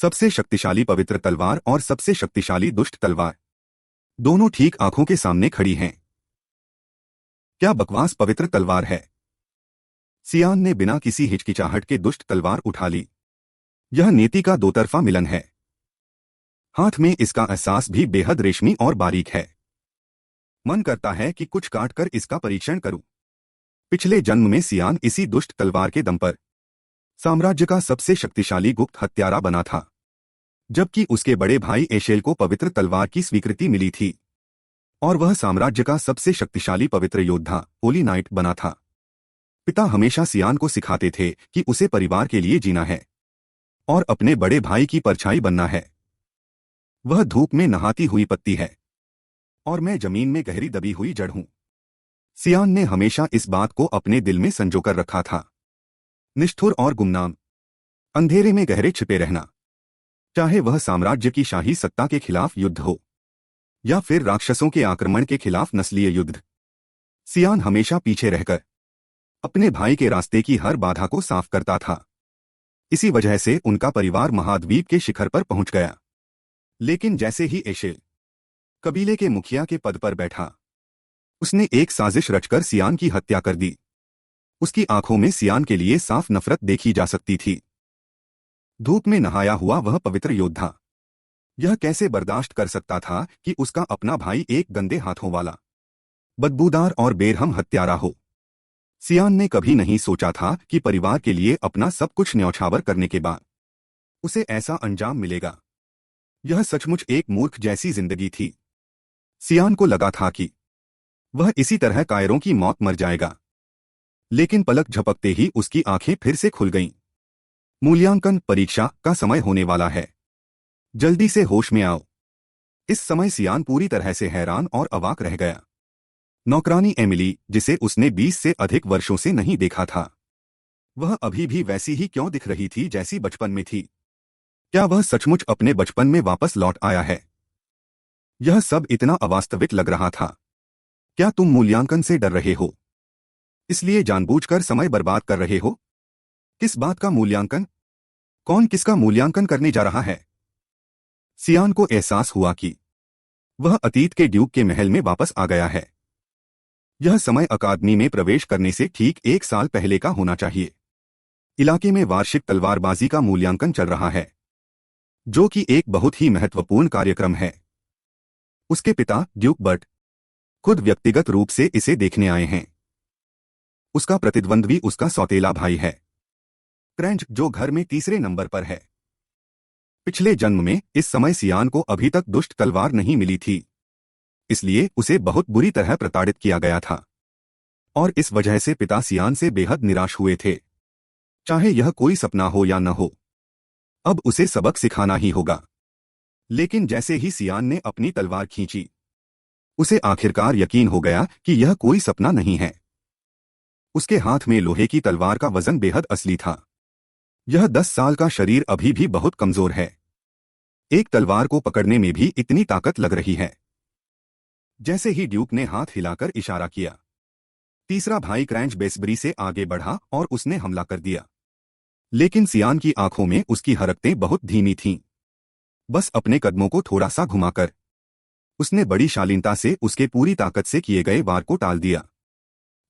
सबसे शक्तिशाली पवित्र तलवार और सबसे शक्तिशाली दुष्ट तलवार दोनों ठीक आंखों के सामने खड़ी हैं। क्या बकवास पवित्र तलवार है। सियान ने बिना किसी हिचकिचाहट के दुष्ट तलवार उठा ली। यह नीति का दोतरफा मिलन है। हाथ में इसका एहसास भी बेहद रेशमी और बारीक है। मन करता है कि कुछ काटकर इसका परीक्षण करूं। पिछले जन्म में सियान इसी दुष्ट तलवार के दम पर साम्राज्य का सबसे शक्तिशाली गुप्त हत्यारा बना था, जबकि उसके बड़े भाई एशेल को पवित्र तलवार की स्वीकृति मिली थी और वह साम्राज्य का सबसे शक्तिशाली पवित्र योद्धा होली नाइट बना था। पिता हमेशा सियान को सिखाते थे कि उसे परिवार के लिए जीना है और अपने बड़े भाई की परछाई बनना है। वह धूप में नहाती हुई पत्ती है और मैं जमीन में गहरी दबी हुई जड़ हूं। सियान ने हमेशा इस बात को अपने दिल में संजोकर रखा था। निष्ठुर और गुमनाम, अंधेरे में गहरे छिपे रहना, चाहे वह साम्राज्य की शाही सत्ता के खिलाफ युद्ध हो या फिर राक्षसों के आक्रमण के खिलाफ नस्लीय युद्ध। सियान हमेशा पीछे रहकर अपने भाई के रास्ते की हर बाधा को साफ करता था। इसी वजह से उनका परिवार महाद्वीप के शिखर पर पहुंच गया। लेकिन जैसे ही एशेल कबीले के मुखिया के पद पर बैठा, उसने एक साजिश रचकर सियान की हत्या कर दी। उसकी आंखों में सियान के लिए साफ नफरत देखी जा सकती थी। धूप में नहाया हुआ वह पवित्र योद्धा यह कैसे बर्दाश्त कर सकता था कि उसका अपना भाई एक गंदे हाथों वाला, बदबूदार और बेरहम हत्यारा हो। सियान ने कभी नहीं सोचा था कि परिवार के लिए अपना सब कुछ न्यौछावर करने के बाद उसे ऐसा अंजाम मिलेगा। यह सचमुच एक मूर्ख जैसी जिंदगी थी। सियान को लगा था कि वह इसी तरह कायरों की मौत मर जाएगा, लेकिन पलक झपकते ही उसकी आंखें फिर से खुल गईं। मूल्यांकन परीक्षा का समय होने वाला है, जल्दी से होश में आओ। इस समय सियान पूरी तरह से हैरान और अवाक रह गया। नौकरानी एमिली, जिसे उसने 20 से अधिक वर्षों से नहीं देखा था, वह अभी भी वैसी ही क्यों दिख रही थी जैसी बचपन में थी। क्या वह सचमुच अपने बचपन में वापस लौट आया है? यह सब इतना अवास्तविक लग रहा था। क्या तुम मूल्यांकन से डर रहे हो, इसलिए जानबूझकर समय बर्बाद कर रहे हो? किस बात का मूल्यांकन? कौन किसका मूल्यांकन करने जा रहा है? सियान को एहसास हुआ कि वह अतीत के ड्यूक के महल में वापस आ गया है। यह समय अकादमी में प्रवेश करने से ठीक 1 साल पहले का होना चाहिए। इलाके में वार्षिक तलवारबाजी का मूल्यांकन चल रहा है, जो कि एक बहुत ही महत्वपूर्ण कार्यक्रम है। उसके पिता ड्यूक बर्ट खुद व्यक्तिगत रूप से इसे देखने आए हैं। उसका प्रतिद्वंद्वी उसका सौतेला भाई है क्रैंच, जो घर में तीसरे नंबर पर है। पिछले जन्म में इस समय सियान को अभी तक दुष्ट तलवार नहीं मिली थी, इसलिए उसे बहुत बुरी तरह प्रताड़ित किया गया था और इस वजह से पिता सियान से बेहद निराश हुए थे। चाहे यह कोई सपना हो या न हो, अब उसे सबक सिखाना ही होगा। लेकिन जैसे ही सियान ने अपनी तलवार खींची, उसे आखिरकार यकीन हो गया कि यह कोई सपना नहीं है। उसके हाथ में लोहे की तलवार का वजन बेहद असली था। यह 10 साल का शरीर अभी भी बहुत कमजोर है। एक तलवार को पकड़ने में भी इतनी ताकत लग रही है। जैसे ही ड्यूक ने हाथ हिलाकर इशारा किया, तीसरा भाई क्रैंच बेसब्री से आगे बढ़ा और उसने हमला कर दिया। लेकिन सियान की आंखों में उसकी हरकतें बहुत धीमी थीं। बस अपने कदमों को थोड़ा सा घुमाकर उसने बड़ी शालीनता से उसके पूरी ताकत से किए गए वार को टाल दिया।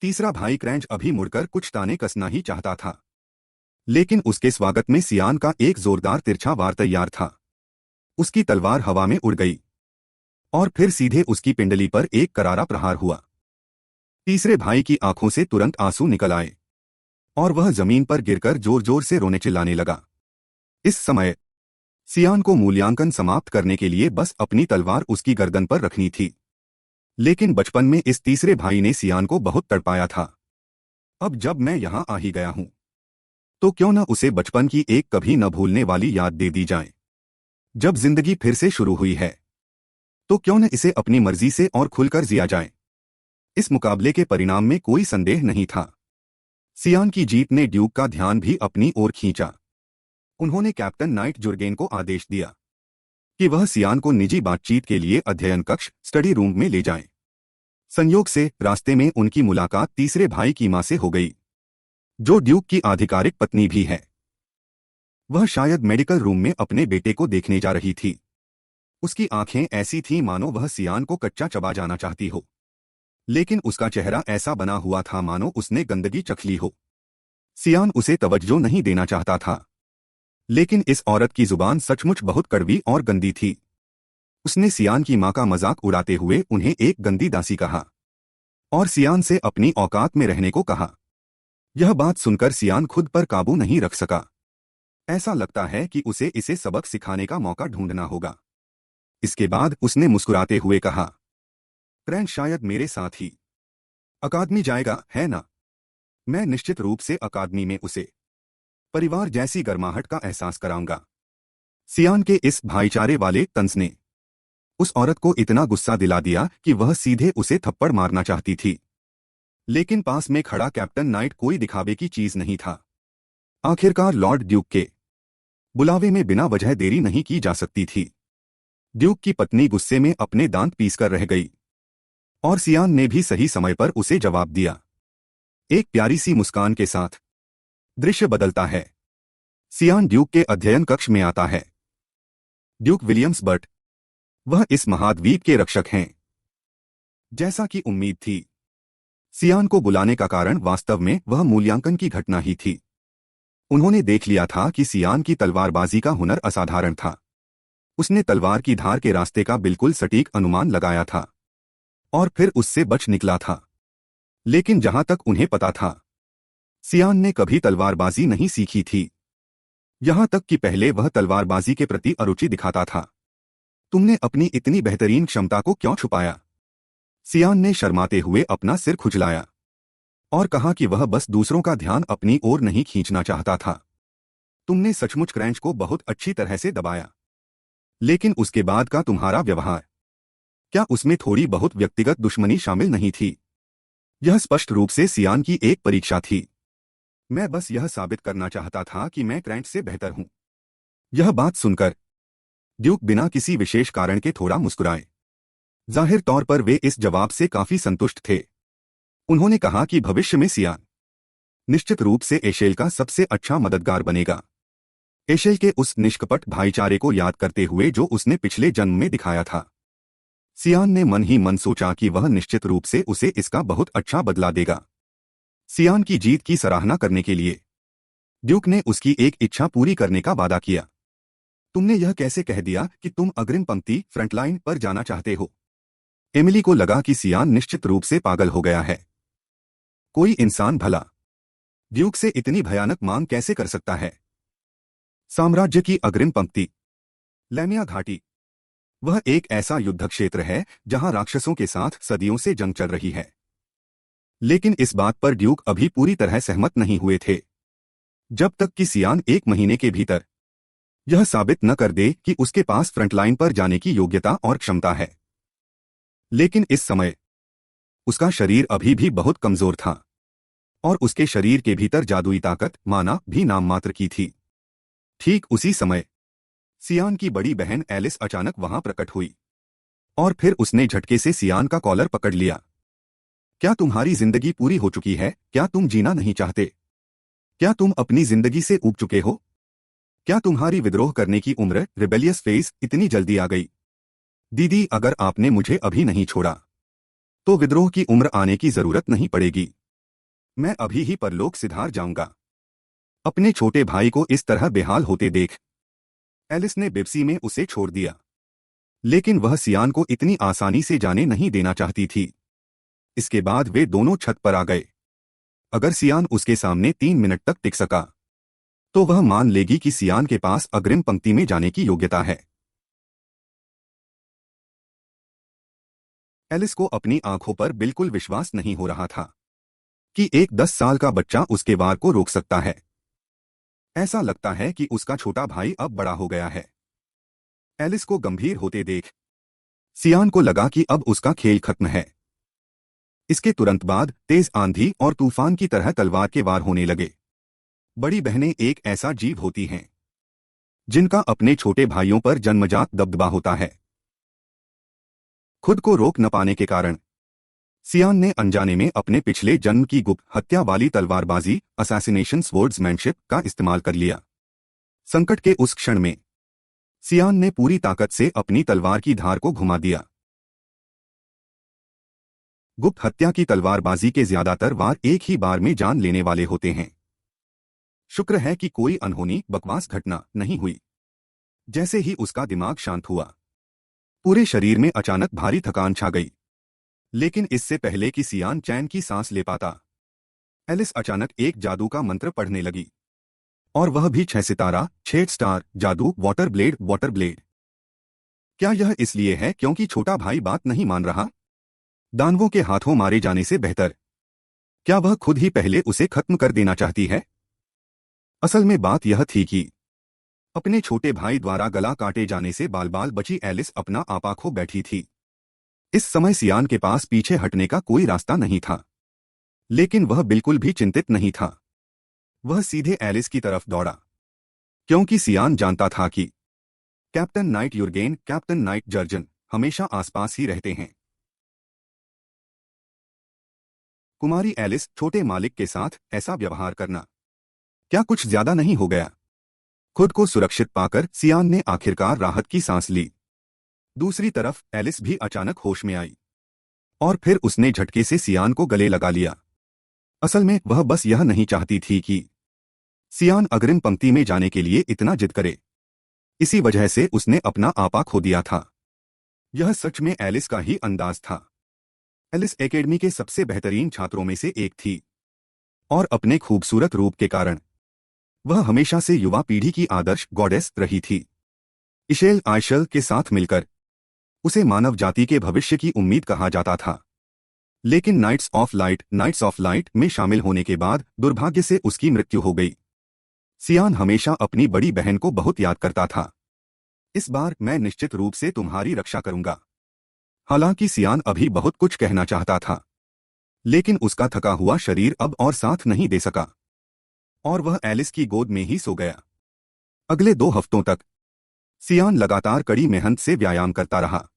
तीसरा भाई क्रैंच अभी मुड़कर कुछ ताने कसना ही चाहता था, लेकिन उसके स्वागत में सियान का एक जोरदार तिरछा वार तैयार था। उसकी तलवार हवा में उड़ गई और फिर सीधे उसकी पिंडली पर एक करारा प्रहार हुआ। तीसरे भाई की आंखों से तुरंत आंसू निकल आए और वह जमीन पर गिरकर जोर जोर से रोने चिल्लाने लगा। इस समय सियान को मूल्यांकन समाप्त करने के लिए बस अपनी तलवार उसकी गर्दन पर रखनी थी, लेकिन बचपन में इस तीसरे भाई ने सियान को बहुत तड़पाया था। अब जब मैं यहां आ ही गया हूं, तो क्यों न उसे बचपन की एक कभी न भूलने वाली याद दे दी जाए। जब जिंदगी फिर से शुरू हुई है, तो क्यों न इसे अपनी मर्जी से और खुलकर जिया जाए। इस मुकाबले के परिणाम में कोई संदेह नहीं था। सियान की जीत ने ड्यूक का ध्यान भी अपनी ओर खींचा। उन्होंने कैप्टन नाइट जुर्गेन को आदेश दिया कि वह सियान को निजी बातचीत के लिए अध्ययन कक्ष स्टडी रूम में ले जाएं। संयोग से रास्ते में उनकी मुलाकात तीसरे भाई की मां से हो गई, जो ड्यूक की आधिकारिक पत्नी भी है। वह शायद मेडिकल रूम में अपने बेटे को देखने जा रही थी। उसकी आंखें ऐसी थीं मानो वह सियान को कच्चा चबा जाना चाहती हो, लेकिन उसका चेहरा ऐसा बना हुआ था मानो उसने गंदगी चख ली हो। सियान उसे तवज्जो नहीं देना चाहता था, लेकिन इस औरत की जुबान सचमुच बहुत कड़वी और गंदी थी। उसने सियान की मां का मजाक उड़ाते हुए उन्हें एक गंदी दासी कहा और सियान से अपनी औकात में रहने को कहा। यह बात सुनकर सियान खुद पर काबू नहीं रख सका। ऐसा लगता है कि उसे इसे सबक सिखाने का मौका ढूंढना होगा। इसके बाद उसने मुस्कुराते हुए कहा, क्रैंच शायद मेरे साथ ही अकादमी जाएगा, है ना? मैं निश्चित रूप से अकादमी में उसे परिवार जैसी गर्माहट का एहसास कराऊंगा। सियान के इस भाईचारे वाले तंज ने उस औरत को इतना गुस्सा दिला दिया कि वह सीधे उसे थप्पड़ मारना चाहती थी, लेकिन पास में खड़ा कैप्टन नाइट कोई दिखावे की चीज नहीं था। आखिरकार लॉर्ड ड्यूक के बुलावे में बिना वजह देरी नहीं की जा सकती थी। ड्यूक की पत्नी गुस्से में अपने दांत पीसकर रह गई और सियान ने भी सही समय पर उसे जवाब दिया। एक प्यारी सी मुस्कान के साथ दृश्य बदलता है। सियान ड्यूक के अध्ययन कक्ष में आता है। ड्यूक विलियम्स बर्ट, वह इस महाद्वीप के रक्षक हैं। जैसा कि उम्मीद थी, सियान को बुलाने का कारण वास्तव में वह मूल्यांकन की घटना ही थी। उन्होंने देख लिया था कि सियान की तलवारबाजी का हुनर असाधारण था। उसने तलवार की धार के रास्ते का बिल्कुल सटीक अनुमान लगाया था और फिर उससे बच निकला था। लेकिन जहां तक उन्हें पता था, सियान ने कभी तलवारबाजी नहीं सीखी थी, यहां तक कि पहले वह तलवारबाजी के प्रति अरुचि दिखाता था। तुमने अपनी इतनी बेहतरीन क्षमता को क्यों छुपाया? सियान ने शर्माते हुए अपना सिर खुजलाया और कहा कि वह बस दूसरों का ध्यान अपनी ओर नहीं खींचना चाहता था। तुमने सचमुच क्रैंच को बहुत अच्छी तरह से दबाया, लेकिन उसके बाद का तुम्हारा व्यवहार, क्या उसमें थोड़ी बहुत व्यक्तिगत दुश्मनी शामिल नहीं थी? यह स्पष्ट रूप से सियान की एक परीक्षा थी। मैं बस यह साबित करना चाहता था कि मैं क्रैंच से बेहतर हूं। यह बात सुनकर ड्यूक बिना किसी विशेष कारण के थोड़ा मुस्कुराए। जाहिर तौर पर वे इस जवाब से काफी संतुष्ट थे। उन्होंने कहा कि भविष्य में सियान निश्चित रूप से एशेल का सबसे अच्छा मददगार बनेगा। एशेल के उस निष्कपट भाईचारे को याद करते हुए जो उसने पिछले जन्म में दिखाया था, सियान ने मन ही मन सोचा कि वह निश्चित रूप से उसे इसका बहुत अच्छा बदला देगा। सियान की जीत की सराहना करने के लिए ड्यूक ने उसकी एक इच्छा पूरी करने का वादा किया। तुमने यह कैसे कह दिया कि तुम अग्रिम पंक्ति फ्रंटलाइन पर जाना चाहते हो? एमिली को लगा कि सियान निश्चित रूप से पागल हो गया है। कोई इंसान भला ड्यूक से इतनी भयानक मांग कैसे कर सकता है? साम्राज्य की अग्रिम पंक्ति लैमिया घाटी, वह एक ऐसा युद्ध क्षेत्र है जहां राक्षसों के साथ सदियों से जंग चल रही है। लेकिन इस बात पर ड्यूक अभी पूरी तरह सहमत नहीं हुए थे, जब तक कि सियान 1 महीने के भीतर यह साबित न कर दे कि उसके पास फ्रंटलाइन पर जाने की योग्यता और क्षमता है। लेकिन इस समय उसका शरीर अभी भी बहुत कमजोर था और उसके शरीर के भीतर जादुई ताकत माना भी नाम मात्र की थी। ठीक उसी समय सियान की बड़ी बहन एलिस अचानक वहां प्रकट हुई और फिर उसने झटके से सियान का कॉलर पकड़ लिया। क्या तुम्हारी जिंदगी पूरी हो चुकी है? क्या तुम जीना नहीं चाहते? क्या तुम अपनी जिंदगी से ऊब चुके हो? क्या तुम्हारी विद्रोह करने की उम्र, रिबेलियस फेज, इतनी जल्दी आ गई? दीदी, अगर आपने मुझे अभी नहीं छोड़ा तो विद्रोह की उम्र आने की जरूरत नहीं पड़ेगी। मैं अभी ही परलोक सिधार जाऊंगा। अपने छोटे भाई को इस तरह बेहाल होते देख एलिस ने बेबसी में उसे छोड़ दिया, लेकिन वह सियान को इतनी आसानी से जाने नहीं देना चाहती थी। इसके बाद वे दोनों छत पर आ गए। अगर सियान उसके सामने 3 मिनट तक टिक सका तो वह मान लेगी कि सियान के पास अग्रिम पंक्ति में जाने की योग्यता है। एलिस को अपनी आंखों पर बिल्कुल विश्वास नहीं हो रहा था कि एक 10 साल का बच्चा उसके वार को रोक सकता है। ऐसा लगता है कि उसका छोटा भाई अब बड़ा हो गया है। एलिस को गंभीर होते देख सियान को लगा कि अब उसका खेल खत्म है। इसके तुरंत बाद तेज आंधी और तूफान की तरह तलवार के वार होने लगे। बड़ी बहनें एक ऐसा जीव होती हैं जिनका अपने छोटे भाइयों पर जन्मजात दबदबा होता है। खुद को रोक न पाने के कारण सियान ने अनजाने में अपने पिछले जन्म की गुप्त हत्या वाली तलवारबाजी, असैसिनेशन स्वर्ड्समैनशिप का इस्तेमाल कर लिया। संकट के उस क्षण में सियान ने पूरी ताकत से अपनी तलवार की धार को घुमा दिया। गुप्त हत्या की तलवारबाजी के ज्यादातर वार एक ही बार में जान लेने वाले होते हैं। शुक्र है कि कोई अनहोनी बकवास घटना नहीं हुई। जैसे ही उसका दिमाग शांत हुआ, पूरे शरीर में अचानक भारी थकान छा गई। लेकिन इससे पहले कि सियान चैन की सांस ले पाता, एलिस अचानक एक जादू का मंत्र पढ़ने लगी। और वह भी 6 सितारा 6 स्टार जादू वाटर ब्लेड वाटर ब्लेड। क्या यह इसलिए है क्योंकि छोटा भाई बात नहीं मान रहा? दानवों के हाथों मारे जाने से बेहतर। क्या वह खुद ही पहले उसे खत्म कर देना चाहती है? असल में बात यह थी कि अपने छोटे भाई द्वारा गला काटे जाने से बाल बाल बची एलिस अपना आपा खो बैठी थी। इस समय सियान के पास पीछे हटने का कोई रास्ता नहीं था। लेकिन वह बिल्कुल भी चिंतित नहीं था। वह सीधे एलिस की तरफ दौड़ा, क्योंकि सियान जानता था कि captain knight Jurgen, captain knight Jurgen हमेशा आसपास ही रहते हैं। कुमारी एलिस, छोटे मालिक के साथ ऐसा व्यवहार करना क्या कुछ ज्यादा नहीं हो गया? खुद को सुरक्षित पाकर सियान ने आखिरकार राहत की सांस ली। दूसरी तरफ एलिस भी अचानक होश में आई और फिर उसने झटके से सियान को गले लगा लिया। असल में वह बस यह नहीं चाहती थी कि सियान अग्रिम पंक्ति में जाने के लिए इतना जिद करे। इसी वजह से उसने अपना आपा खो दिया था। यह सच में एलिस का ही अंदाज था। एलिस एकेडमी के सबसे बेहतरीन छात्रों में से एक थी और अपने खूबसूरत रूप के कारण वह हमेशा से युवा पीढ़ी की आदर्श गॉडेस रही थी। इशेल आयशल के साथ मिलकर उसे मानव जाति के भविष्य की उम्मीद कहा जाता था। लेकिन नाइट्स ऑफ लाइट में शामिल होने के बाद दुर्भाग्य से उसकी मृत्यु हो गई। सियान हमेशा अपनी बड़ी बहन को बहुत याद करता था। इस बार मैं निश्चित रूप से तुम्हारी रक्षा करूंगा। हालांकि सियान अभी बहुत कुछ कहना चाहता था, लेकिन उसका थका हुआ शरीर अब और साथ नहीं दे सका और वह एलिस की गोद में ही सो गया। अगले 2 हफ्तों तक सियान लगातार कड़ी मेहनत से व्यायाम करता रहा।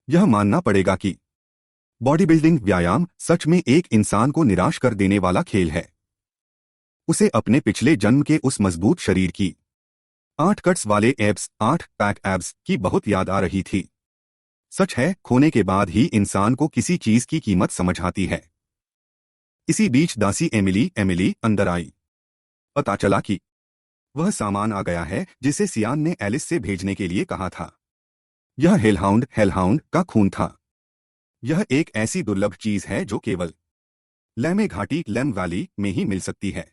यह मानना पड़ेगा कि बॉडी बिल्डिंग व्यायाम सच में एक इंसान को निराश कर देने वाला खेल है। उसे अपने पिछले जन्म के उस मजबूत शरीर की 8 कट्स वाले एब्स, 8 पैक एब्स की बहुत याद आ रही थी। सच है, खोने के बाद ही इंसान को किसी चीज की कीमत समझ आती है। इसी बीच दासी एमिली अंदर आई। पता चला कि वह सामान आ गया है जिसे सियान ने एलिस से भेजने के लिए कहा था। यह हेलहाउंड का खून था। यह एक ऐसी दुर्लभ चीज है जो केवल लैमे घाटी लैम वैली में ही मिल सकती है।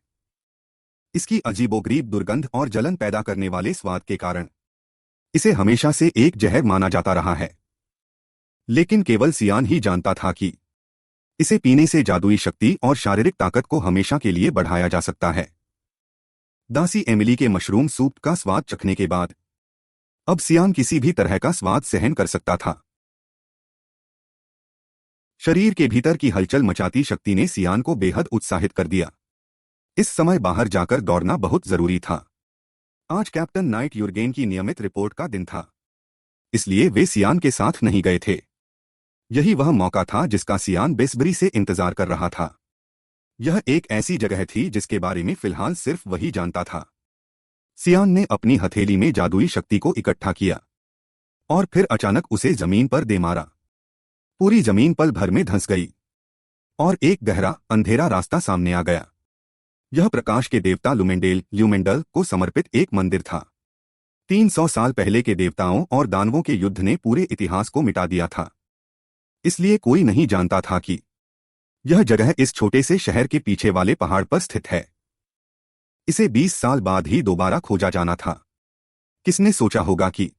इसकी अजीबोगरीब दुर्गंध और जलन पैदा करने वाले स्वाद के कारण इसे हमेशा से एक जहर माना जाता रहा है। लेकिन केवल सियान ही जानता था कि इसे पीने से जादुई शक्ति और शारीरिक ताकत को हमेशा के लिए बढ़ाया जा सकता है। दासी एमिली के मशरूम सूप का स्वाद चखने के बाद अब सियान किसी भी तरह का स्वाद सहन कर सकता था। शरीर के भीतर की हलचल मचाती शक्ति ने सियान को बेहद उत्साहित कर दिया। इस समय बाहर जाकर दौड़ना बहुत जरूरी था। आज कैप्टन नाइट यूर्गेन की नियमित रिपोर्ट का दिन था, इसलिए वे सियान के साथ नहीं गए थे। यही वह मौका था जिसका सियान बेसब्री से इंतजार कर रहा था। यह एक ऐसी जगह थी जिसके बारे में फिलहाल सिर्फ वही जानता था। सियान ने अपनी हथेली में जादुई शक्ति को इकट्ठा किया और फिर अचानक उसे जमीन पर दे मारा। पूरी जमीन पल भर में धंस गई और एक गहरा अंधेरा रास्ता सामने आ गया। यह प्रकाश के देवता ल्यूमेंडल को समर्पित एक मंदिर था। 300 साल पहले के देवताओं और दानवों के युद्ध ने पूरे इतिहास को मिटा दिया था। इसलिए कोई नहीं जानता था कि यह जगह इस छोटे से शहर के पीछे वाले पहाड़ पर स्थित है। इसे 20 साल बाद ही दोबारा खोजा जाना था। किसने सोचा होगा कि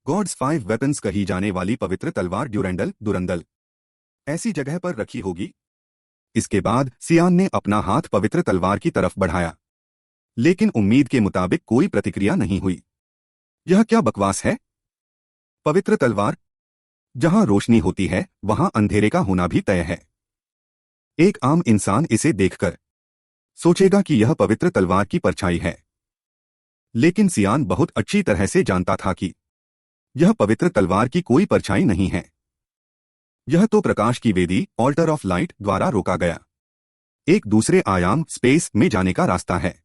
गॉड्स 5 वेपन्स कही जाने वाली पवित्र तलवार दुरंदल ऐसी जगह पर रखी होगी। इसके बाद सियान ने अपना हाथ पवित्र तलवार की तरफ बढ़ाया, लेकिन उम्मीद के मुताबिक कोई प्रतिक्रिया नहीं हुई। यह क्या बकवास है? पवित्र तलवार? जहां रोशनी होती है वहां अंधेरे का होना भी तय है। एक आम इंसान इसे देखकर सोचेगा कि यह पवित्र तलवार की परछाई है, लेकिन सियान बहुत अच्छी तरह से जानता था कि यह पवित्र तलवार की कोई परछाई नहीं है। यह तो प्रकाश की वेदी ऑल्टर ऑफ लाइट द्वारा रोका गया एक दूसरे आयाम स्पेस में जाने का रास्ता है।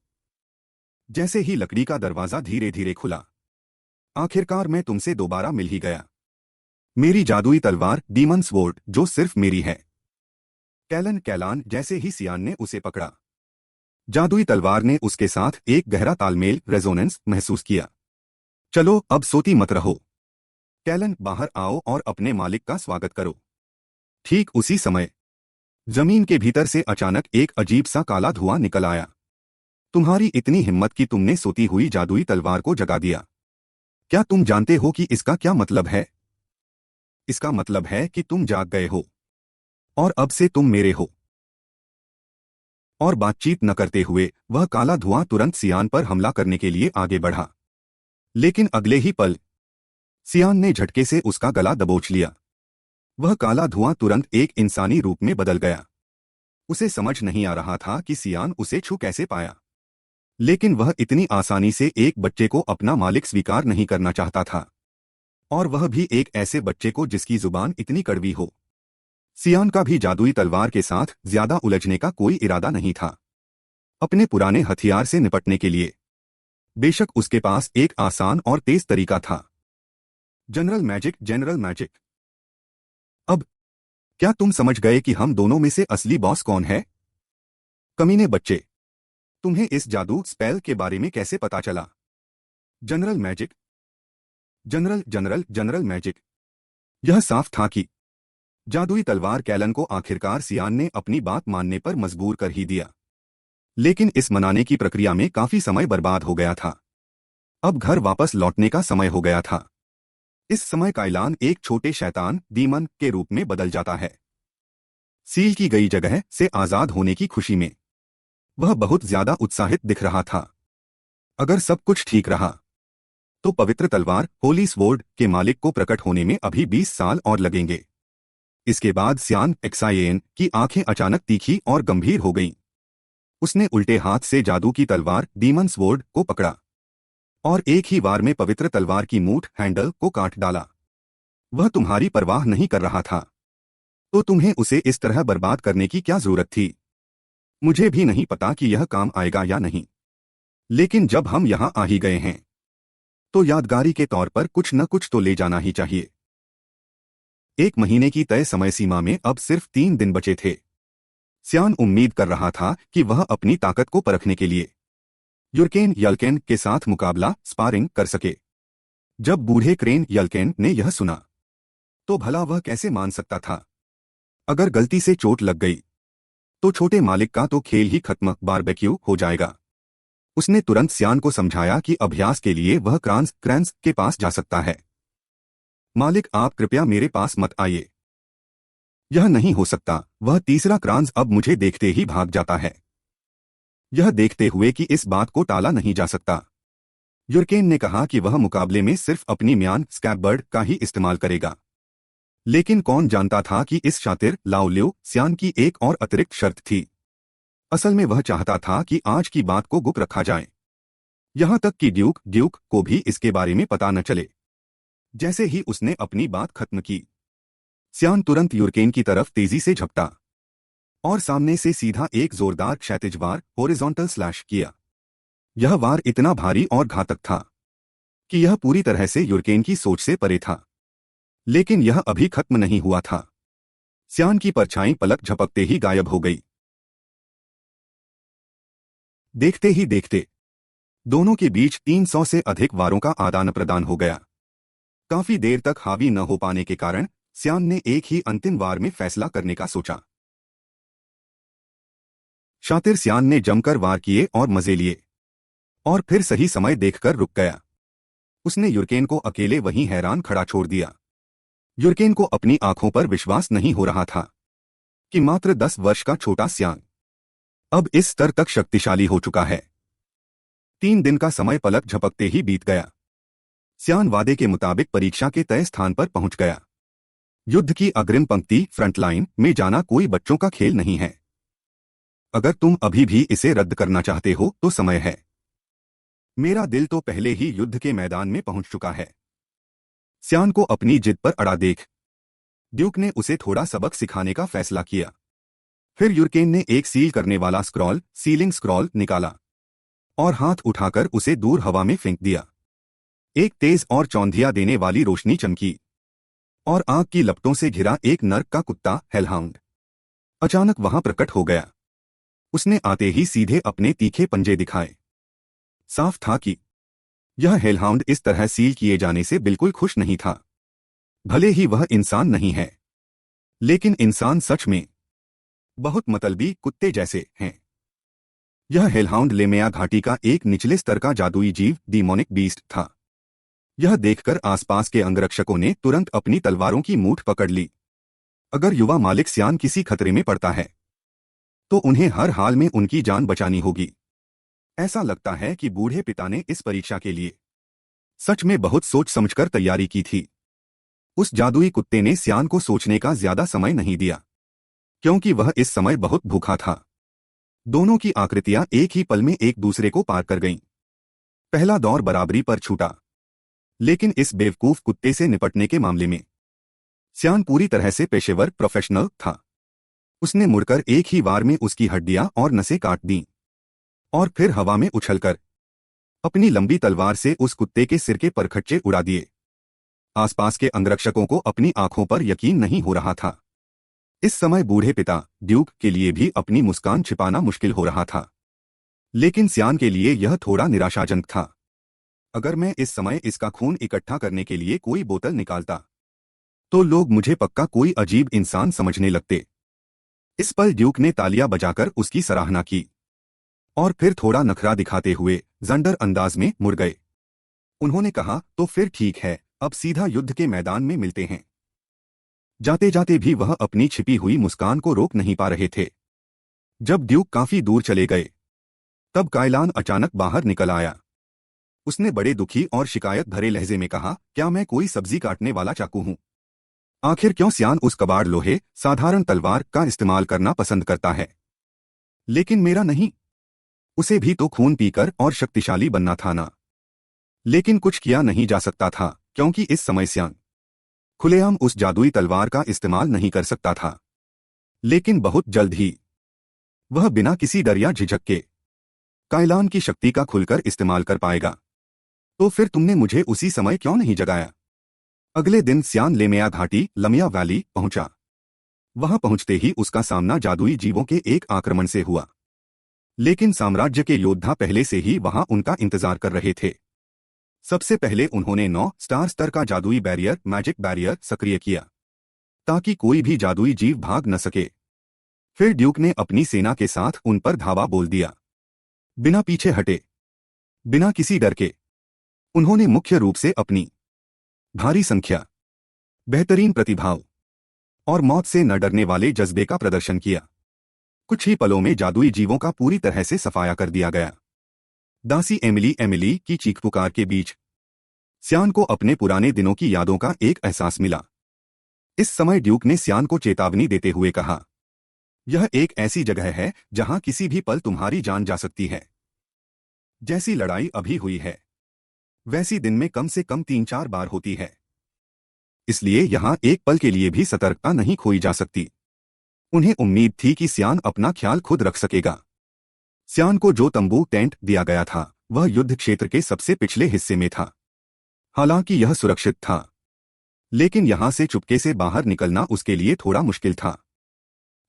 जैसे ही लकड़ी का दरवाजा धीरे धीरे खुला, आखिरकार मैं तुमसे दोबारा मिल ही गया। मेरी जादुई तलवार डीमन स्वॉर्ड, जो सिर्फ मेरी है। कैलन कैलान जैसे ही सियान ने उसे पकड़ा, जादुई तलवार ने उसके साथ एक गहरा तालमेल रेजोनेंस महसूस किया। चलो अब सोती मत रहो। कैलन, बाहर आओ और अपने मालिक का स्वागत करो। ठीक उसी समय जमीन के भीतर से अचानक एक अजीब सा काला धुआं निकल आया। तुम्हारी इतनी हिम्मत कि तुमने सोती हुई जादुई तलवार को जगा दिया। क्या तुम जानते हो कि इसका क्या मतलब है? इसका मतलब है कि तुम जाग गए हो और अब से तुम मेरे हो। और बातचीत न करते हुए वह काला धुआं तुरंत सियान पर हमला करने के लिए आगे बढ़ा। लेकिन अगले ही पल सियान ने झटके से उसका गला दबोच लिया। वह काला धुआं तुरंत एक इंसानी रूप में बदल गया। उसे समझ नहीं आ रहा था कि सियान उसे छू कैसे पाया, लेकिन वह इतनी आसानी से एक बच्चे को अपना मालिक स्वीकार नहीं करना चाहता था, और वह भी एक ऐसे बच्चे को जिसकी जुबान इतनी कड़वी हो। सियान का भी जादुई तलवार के साथ ज्यादा उलझने का कोई इरादा नहीं था। अपने पुराने हथियार से निपटने के लिए बेशक उसके पास एक आसान और तेज तरीका था, जनरल मैजिक। General magic. अब क्या तुम समझ गए कि हम दोनों में से असली बॉस कौन है? कमीने बच्चे, तुम्हें इस जादू स्पेल के बारे में कैसे पता चला? General magic. General general general magic. यह साफ था कि जादुई तलवार कैलन को आखिरकार सियान ने अपनी बात मानने पर मजबूर कर ही दिया। लेकिन इस मनाने की प्रक्रिया में काफी समय बर्बाद हो गया था। अब घर वापस लौटने का समय हो गया था। इस समय काइलान एक छोटे शैतान डीमन के रूप में बदल जाता है। सील की गई जगह से आजाद होने की खुशी में वह बहुत ज्यादा उत्साहित दिख रहा था। अगर सब कुछ ठीक रहा तो पवित्र तलवार होली स्वॉर्ड के मालिक को प्रकट होने में अभी 20 साल और लगेंगे। इसके बाद सियान एक्सायेन की आंखें अचानक तीखी और गंभीर हो गईं। उसने उल्टे हाथ से जादू की तलवार डीमन स्वॉर्ड को पकड़ा और एक ही वार में पवित्र तलवार की मूठ हैंडल को काट डाला। वह तुम्हारी परवाह नहीं कर रहा था, तो तुम्हें उसे इस तरह बर्बाद करने की क्या जरूरत थी? मुझे भी नहीं पता कि यह काम आएगा या नहीं, लेकिन जब हम यहां आ ही गए हैं तो यादगारी के तौर पर कुछ न कुछ तो ले जाना ही चाहिए। 1 महीने की तय समय सीमा में अब सिर्फ 3 दिन बचे थे। सियान उम्मीद कर रहा था कि वह अपनी ताकत को परखने के लिए यूरकेन यल्केन के साथ मुकाबला स्पारिंग कर सके। जब बूढ़े क्रेन यल्केन ने यह सुना तो भला वह कैसे मान सकता था? अगर गलती से चोट लग गई तो छोटे मालिक का तो खेल ही खत्म, बारबेक्यू हो जाएगा। उसने तुरंत सियान को समझाया कि अभ्यास के लिए वह क्रैंस के पास जा सकता है। मालिक, आप कृपया मेरे पास मत आइए। यह नहीं हो सकता। वह तीसरा क्रांस अब मुझे देखते ही भाग जाता है, यह देखते हुए कि इस बात को टाला नहीं जा सकता। यूरकेन ने कहा कि वह मुकाबले में सिर्फ अपनी म्यान स्कैबबर्ड का ही इस्तेमाल करेगा, लेकिन कौन जानता था कि इस शातिर लाओलियो सियान की एक और अतिरिक्त शर्त थी। असल में वह चाहता था कि आज की बात को गुप्त रखा जाए, यहां तक कि ड्यूक को भी इसके बारे में पता न चले। जैसे ही उसने अपनी बात खत्म की, सियान तुरंत यूरकेन की तरफ तेजी से झपटा और सामने से सीधा एक जोरदार क्षैतिज वार हॉरिजॉन्टल स्लैश किया। यह वार इतना भारी और घातक था कि यह पूरी तरह से यूरकेन की सोच से परे था। लेकिन यह अभी खत्म नहीं हुआ था। सियान की परछाई पलक झपकते ही गायब हो गई। देखते ही देखते दोनों के बीच 300 से अधिक वारों का आदान प्रदान हो गया। काफी देर तक हावी न हो पाने के कारण सियान ने एक ही अंतिम वार में फैसला करने का सोचा। शातिर सियान ने जमकर वार किए और मजे लिए, और फिर सही समय देखकर रुक गया। उसने यूरकेन को अकेले वहीं हैरान खड़ा छोड़ दिया। यूरकेन को अपनी आंखों पर विश्वास नहीं हो रहा था कि मात्र 10 वर्ष का छोटा सियान अब इस स्तर तक शक्तिशाली हो चुका है। 3 दिन का समय पलक झपकते ही बीत गया। सियान वादे के मुताबिक परीक्षा के तय स्थान पर पहुंच गया। युद्ध की अग्रिम पंक्ति फ्रंटलाइन में जाना कोई बच्चों का खेल नहीं है। अगर तुम अभी भी इसे रद्द करना चाहते हो तो समय है। मेरा दिल तो पहले ही युद्ध के मैदान में पहुंच चुका है। सियान को अपनी जिद पर अड़ा देख ड्यूक ने उसे थोड़ा सबक सिखाने का फैसला किया। फिर यूरकेन ने एक सील करने वाला सीलिंग स्क्रॉल निकाला और हाथ उठाकर उसे दूर हवा में फेंक दिया। एक तेज और चौंधिया देने वाली रोशनी चमकी और आग की लपटों से घिरा एक नर्क का कुत्ता हेलहाउंड अचानक वहां प्रकट हो गया। उसने आते ही सीधे अपने तीखे पंजे दिखाए। साफ था कि यह हेलहाउंड इस तरह सील किए जाने से बिल्कुल खुश नहीं था। भले ही वह इंसान नहीं है, लेकिन इंसान सच में बहुत मतलबी कुत्ते जैसे हैं। यह हेलहाउंड लेमेया घाटी का एक निचले स्तर का जादुई जीव डीमोनिक बीस्ट था। यह देखकर आसपास के अंगरक्षकों ने तुरंत अपनी तलवारों की मूठ पकड़ ली। अगर युवा मालिक सियान किसी खतरे में पड़ता है तो उन्हें हर हाल में उनकी जान बचानी होगी। ऐसा लगता है कि बूढ़े पिता ने इस परीक्षा के लिए सच में बहुत सोच समझकर तैयारी की थी। उस जादुई कुत्ते ने सियान को सोचने का ज्यादा समय नहीं दिया, क्योंकि वह इस समय बहुत भूखा था। दोनों की आकृतियां एक ही पल में एक दूसरे को पार कर गईं। पहला दौर बराबरी पर छूटा, लेकिन इस बेवकूफ कुत्ते से निपटने के मामले में सियान पूरी तरह से पेशेवर प्रोफेशनल था। उसने मुड़कर एक ही वार में उसकी हड्डियां और नसें काट दीं और फिर हवा में उछलकर अपनी लंबी तलवार से उस कुत्ते के सिर के परखच्चे उड़ा दिए। आसपास के अंगरक्षकों को अपनी आंखों पर यकीन नहीं हो रहा था। इस समय बूढ़े पिता ड्यूक के लिए भी अपनी मुस्कान छिपाना मुश्किल हो रहा था, लेकिन सियान के लिए यह थोड़ा निराशाजनक था। अगर मैं इस समय इसका खून इकट्ठा करने के लिए कोई बोतल निकालता तो लोग मुझे पक्का कोई अजीब इंसान समझने लगते। इस पल ड्यूक ने तालियां बजाकर उसकी सराहना की और फिर थोड़ा नखरा दिखाते हुए जंडर अंदाज में मुड़ गए। उन्होंने कहा, तो फिर ठीक है, अब सीधा युद्ध के मैदान में मिलते हैं। जाते जाते भी वह अपनी छिपी हुई मुस्कान को रोक नहीं पा रहे थे। जब ड्यूक काफी दूर चले गए तब कायलान अचानक बाहर निकल आया। उसने बड़े दुखी और शिकायत भरे लहजे में कहा, क्या मैं कोई सब्जी काटने वाला चाकू हूं? आखिर क्यों सियान उस कबाड़ लोहे साधारण तलवार का इस्तेमाल करना पसंद करता है, लेकिन मेरा नहीं? उसे भी तो खून पीकर और शक्तिशाली बनना था ना। लेकिन कुछ किया नहीं जा सकता था, क्योंकि इस समय सियान खुलेआम उस जादुई तलवार का इस्तेमाल नहीं कर सकता था। लेकिन बहुत जल्द ही वह बिना किसी डर या झिझक के कायलान की शक्ति का खुलकर इस्तेमाल कर पाएगा। तो फिर तुमने मुझे उसी समय क्यों नहीं जगाया? अगले दिन सियान लेमेया घाटी लमिया वैली पहुंचा। वहां पहुंचते ही उसका सामना जादुई जीवों के एक आक्रमण से हुआ, लेकिन साम्राज्य के योद्धा पहले से ही वहां उनका इंतजार कर रहे थे। सबसे पहले उन्होंने 9 स्टार स्तर का जादुई बैरियर मैजिक बैरियर सक्रिय किया, ताकि कोई भी जादुई जीव भाग न सके। फिर ड्यूक ने अपनी सेना के साथ उन पर धावा बोल दिया। बिना पीछे हटे, बिना किसी डर के, उन्होंने मुख्य रूप से अपनी भारी संख्या, बेहतरीन प्रतिभाव और मौत से न डरने वाले जज्बे का प्रदर्शन किया। कुछ ही पलों में जादुई जीवों का पूरी तरह से सफाया कर दिया गया। दासी एमिली की चीख पुकार के बीच सियान को अपने पुराने दिनों की यादों का एक एहसास मिला। इस समय ड्यूक ने सियान को चेतावनी देते हुए कहा, यह एक ऐसी जगह है जहां किसी भी पल तुम्हारी जान जा सकती है। जैसी लड़ाई अभी हुई है, वैसी दिन में कम से कम 3-4 बार होती है। इसलिए यहां एक पल के लिए भी सतर्कता नहीं खोई जा सकती। उन्हें उम्मीद थी कि सियान अपना ख्याल खुद रख सकेगा। सियान को जो तंबू टेंट दिया गया था वह युद्ध क्षेत्र के सबसे पिछले हिस्से में था। हालांकि यह सुरक्षित था, लेकिन यहां से चुपके से बाहर निकलना उसके लिए थोड़ा मुश्किल था।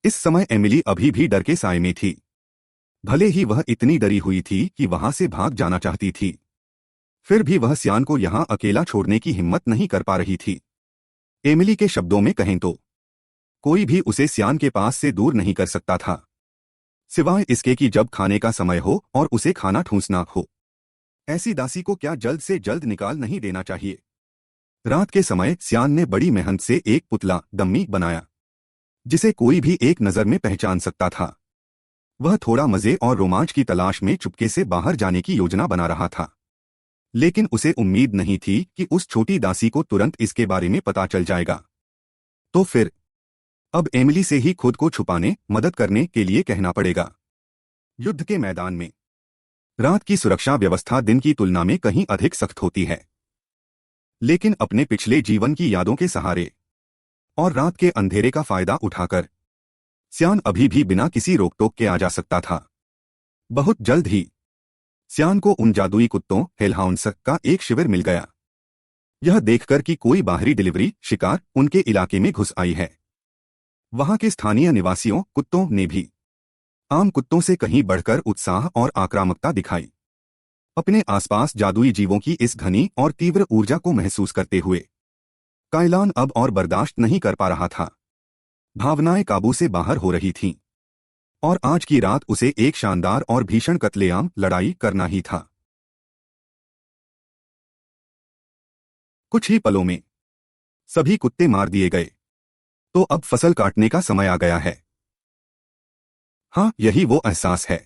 इस समय एमिली अभी भी डर के साए में थी। भले ही वह इतनी डरी हुई थी कि वहां से भाग जाना चाहती थी, फिर भी वह सियान को यहां अकेला छोड़ने की हिम्मत नहीं कर पा रही थी। एमिली के शब्दों में कहें तो कोई भी उसे सियान के पास से दूर नहीं कर सकता था, सिवाय इसके कि जब खाने का समय हो और उसे खाना ठूंसना हो। ऐसी दासी को क्या जल्द से जल्द निकाल नहीं देना चाहिए? रात के समय सियान ने बड़ी मेहनत से एक पुतला डम्मी बनाया, जिसे कोई भी एक नजर में पहचान सकता था। वह थोड़ा मजे और रोमांच की तलाश में चुपके से बाहर जाने की योजना बना रहा था, लेकिन उसे उम्मीद नहीं थी कि उस छोटी दासी को तुरंत इसके बारे में पता चल जाएगा। तो फिर अब एमिली से ही खुद को छुपाने मदद करने के लिए कहना पड़ेगा। युद्ध के मैदान में रात की सुरक्षा व्यवस्था दिन की तुलना में कहीं अधिक सख्त होती है, लेकिन अपने पिछले जीवन की यादों के सहारे और रात के अंधेरे का फायदा उठाकर सियान अभी भी बिना किसी रोक टोक के आ जा सकता था। बहुत जल्द ही सियान को उन जादुई कुत्तों हेलहाउंड्स का एक शिविर मिल गया। यह देखकर कि कोई बाहरी डिलीवरी शिकार उनके इलाके में घुस आई है, वहां के स्थानीय निवासियों कुत्तों ने भी आम कुत्तों से कहीं बढ़कर उत्साह और आक्रामकता दिखाई। अपने आसपास जादुई जीवों की इस घनी और तीव्र ऊर्जा को महसूस करते हुए कायलान अब और बर्दाश्त नहीं कर पा रहा था। भावनाएं काबू से बाहर हो रही थीं और आज की रात उसे एक शानदार और भीषण कत्लेआम लड़ाई करना ही था। कुछ ही पलों में सभी कुत्ते मार दिए गए, तो अब फसल काटने का समय आ गया है। हाँ, यही वो एहसास है।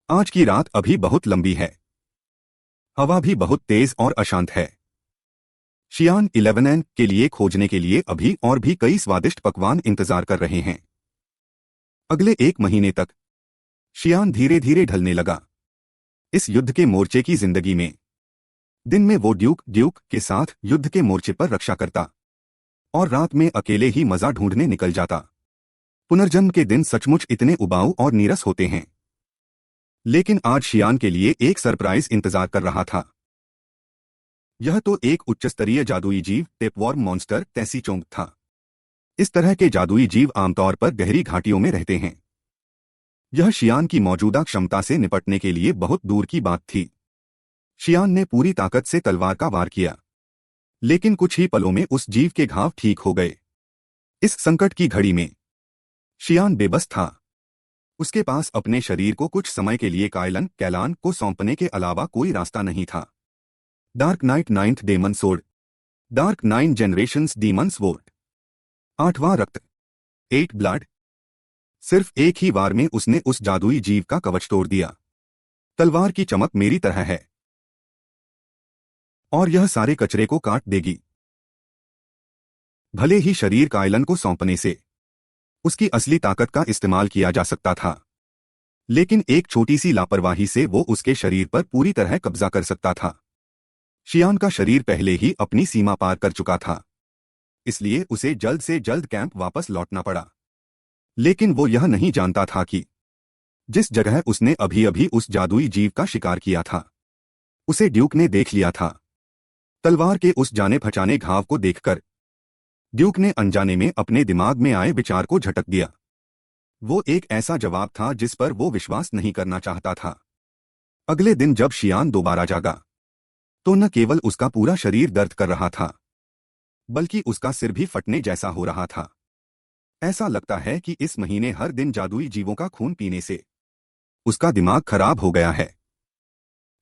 आज की रात अभी बहुत लंबी है, हवा भी बहुत तेज और अशांत है। शियान 11N के लिए खोजने के लिए अभी और भी कई स्वादिष्ट पकवान इंतजार कर रहे हैं। अगले 1 महीने तक शियान धीरे धीरे ढलने लगा। इस युद्ध के मोर्चे की जिंदगी में दिन में वो ड्यूक के साथ युद्ध के मोर्चे पर रक्षा करता और रात में अकेले ही मजा ढूंढने निकल जाता। पुनर्जन्म के दिन सचमुच इतने उबाऊ और नीरस होते हैं। लेकिन आज शियान के लिए एक सरप्राइज इंतजार कर रहा था। यह तो एक उच्चस्तरीय जादुई जीव टेपवॉर्म मॉन्स्टर तैसीचोंग था। इस तरह के जादुई जीव आमतौर पर गहरी घाटियों में रहते हैं। यह शियान की मौजूदा क्षमता से निपटने के लिए बहुत दूर की बात थी। शियान ने पूरी ताकत से तलवार का वार किया, लेकिन कुछ ही पलों में उस जीव के घाव ठीक हो गए। इस संकट की घड़ी में शियान बेबस था। उसके पास अपने शरीर को कुछ समय के लिए कैलान को सौंपने के अलावा कोई रास्ता नहीं था। Dark knight 9th demon sword, dark 9 generations demon sword, 8वां रक्त, 8 ब्लड। सिर्फ एक ही वार में उसने उस जादुई जीव का कवच तोड़ दिया। तलवार की चमक मेरी तरह है और यह सारे कचरे को काट देगी। भले ही शरीर कायलन को सौंपने से उसकी असली ताकत का इस्तेमाल किया जा सकता था, लेकिन एक छोटी सी लापरवाही से वो उसके शरीर पर पूरी तरह कब्जा कर सकता था। शियान का शरीर पहले ही अपनी सीमा पार कर चुका था, इसलिए उसे जल्द से जल्द कैंप वापस लौटना पड़ा। लेकिन वो यह नहीं जानता था कि जिस जगह उसने अभी अभी उस जादुई जीव का शिकार किया था, उसे ड्यूक ने देख लिया था। तलवार के उस जाने पहचाने घाव को देखकर ड्यूक ने अनजाने में अपने दिमाग में आए विचार को झटक दिया। वो एक ऐसा जवाब था जिस पर वो विश्वास नहीं करना चाहता था। अगले दिन जब शियान दोबारा जागा, तो न केवल उसका पूरा शरीर दर्द कर रहा था, बल्कि उसका सिर भी फटने जैसा हो रहा था। ऐसा लगता है कि इस महीने हर दिन जादुई जीवों का खून पीने से उसका दिमाग खराब हो गया है।